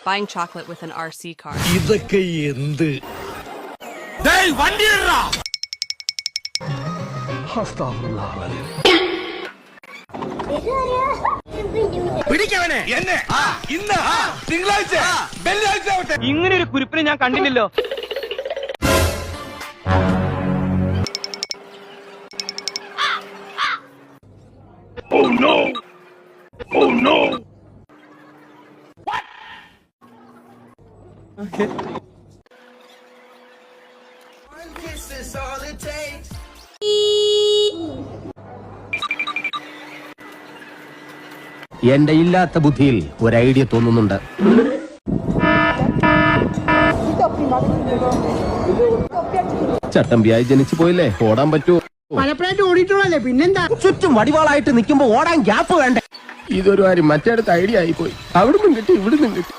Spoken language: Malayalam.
buying chocolate with an RC car. ഇതൊക്കെ എന്ത്? ഇങ്ങനെ ഒരു കുരിപ്പിനെ ഞാൻ കണ്ടില്ലല്ലോ. Oh no! Oh no! What? Okay. This is all it takes. എന്റെ ഇല്ലാത്ത ബുദ്ധിയിൽ ഒരു ഐഡിയ തോന്നുന്നുണ്ട്. ചട്ടമ്പിയായി ജനിച്ചു പോയില്ലേ, ഓടാൻ പറ്റുമോ? പലപ്പോഴായിട്ട് ഓടിയിട്ടുള്ളല്ലേ, പിന്നെന്താ? ചുറ്റും വടിവാളായിട്ട് നിൽക്കുമ്പോ ഓടാൻ ഗ്യാപ്പ് വേണ്ടേ? ഇതൊരു കാര്യം മറ്റേടത്ത് ഐഡിയ ആയി പോയി. അവിടുന്നും കിട്ടി ഇവിടുന്നും കിട്ടി.